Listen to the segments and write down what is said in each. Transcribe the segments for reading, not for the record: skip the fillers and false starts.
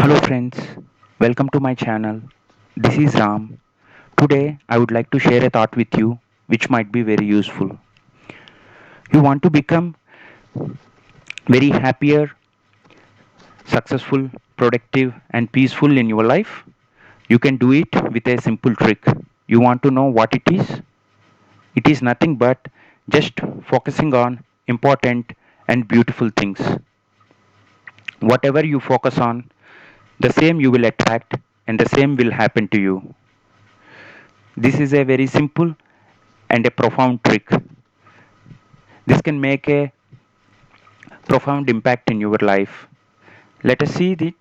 Hello friends, welcome to my channel. This is Ram. Today I would like to share a thought with you which might be very useful. You want to become very happier, successful, productive and peaceful in your life? You can do it with a simple trick. You want to know what it is? It is nothing but just focusing on important and beautiful things. Whatever you focus on, the same you will attract and the same will happen to you. This is a very simple and a profound trick. This can make a profound impact in your life. Let us see it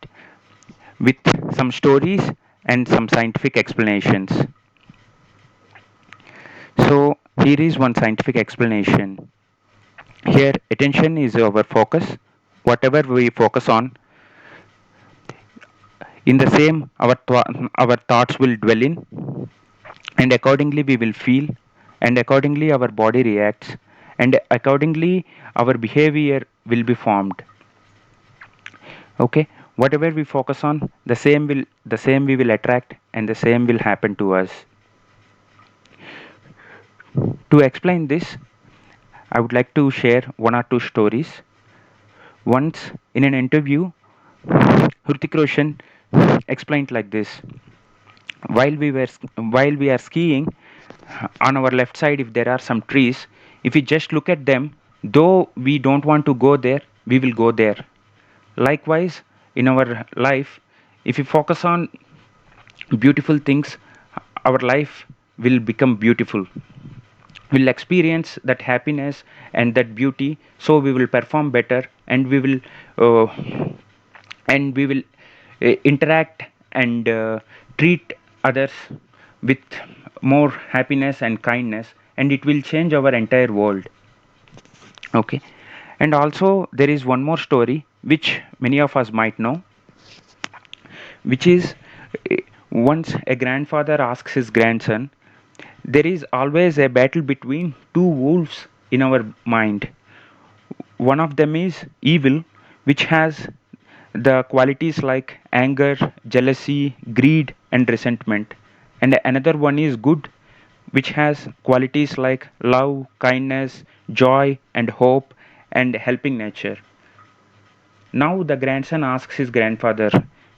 with some stories and some scientific explanations. So, here is one scientific explanation. Here, attention is our focus. Whatever we focus on, in the same our thoughts will dwell in, and accordingly we will feel, and accordingly our body reacts, and accordingly our behavior will be formed. Okay, whatever we focus on, the same we will attract and the same will happen to us. To explain this, I would like to share one or two stories. Once in an interview, Hrithik Roshan explained like this: while we are skiing, on our left side if there are some trees, if we just look at them, though we don't want to go there, we will go there. Likewise, in our life, if we focus on beautiful things, our life will become beautiful. We'll experience that happiness and that beauty, so we will perform better, uh, and we will interact and treat others with more happiness and kindness, and it will change our entire world. Okay, and also there is one more story which many of us might know, which is uh, once a grandfather asks his grandson, there is always a battle between two wolves in our mind. One of them is evil, which has the qualities like anger, jealousy, greed, and resentment. And another one is good, which has qualities like love, kindness, joy, and hope, and helping nature. Now the grandson asks his grandfather,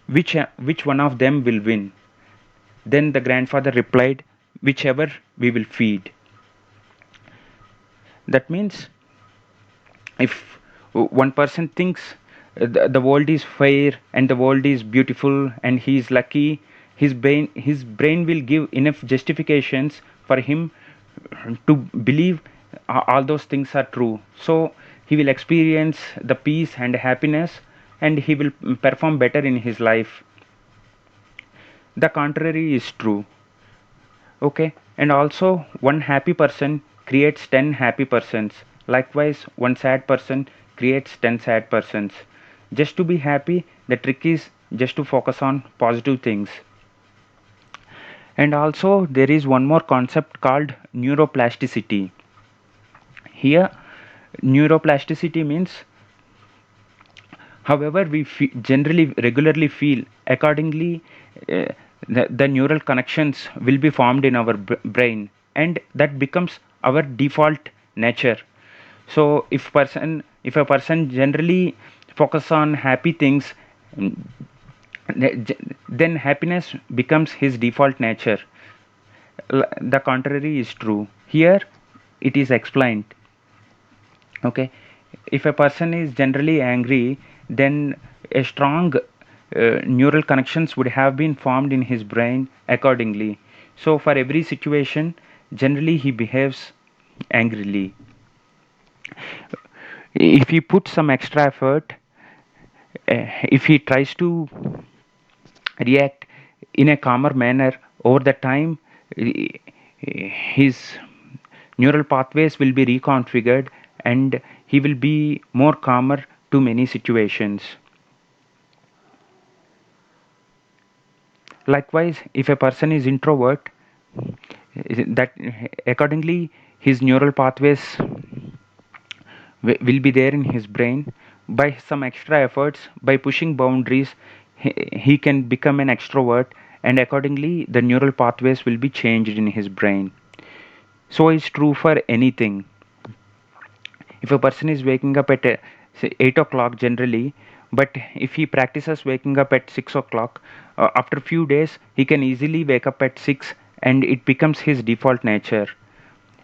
which one of them will win? Then the grandfather replied, whichever we will feed. That means if one person thinks the world is fair and the world is beautiful and he is lucky, his brain will give enough justifications for him to believe all those things are true. So he will experience the peace and happiness, and he will perform better in his life. The contrary is true. Okay, and also one happy person creates 10 happy persons. Likewise, one sad person creates 10 sad persons. Just to be happy, the trick is just to focus on positive things. And also, there is one more concept called neuroplasticity. Here, neuroplasticity means however we generally regularly feel, accordingly uh, the neural connections will be formed in our brain, and that becomes our default nature. So if a person generally focus on happy things, mm, then happiness becomes his default nature. The contrary is true. Here it is explained. Okay, if a person is generally angry, then a strong neural connections would have been formed in his brain accordingly. So for every situation, generally he behaves angrily. If he puts some extra effort, if he tries to react in a calmer manner, over the time his neural pathways will be reconfigured, and he will be more calmer to many situations. Likewise, if a person is introvert, that accordingly his neural pathways will be there in his brain. By some extra efforts, by pushing boundaries, he can become an extrovert, and accordingly the neural pathways will be changed in his brain. So it's true for anything. If a person is waking up at say 8 o'clock generally, but if he practices waking up at 6 o'clock, after a few days he can easily wake up at 6, and it becomes his default nature,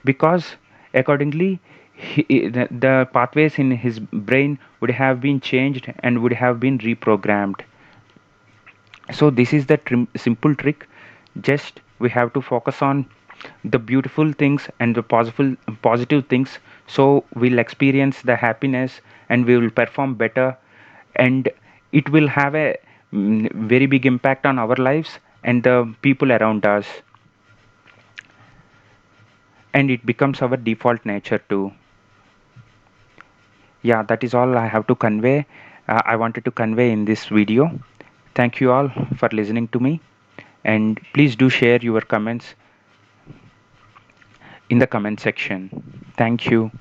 because accordingly the pathways in his brain would have been changed and would have been reprogrammed. So this is the simple trick. Just we have to focus on the beautiful things and the positive things, so we'll experience the happiness and we will perform better, and it will have a very big impact on our lives and the people around us, and it becomes our default nature too. Yeah, that is all I have to convey. I wanted to convey in this video. Thank you all for listening to me, and please do share your comments in the comment section. Thank you.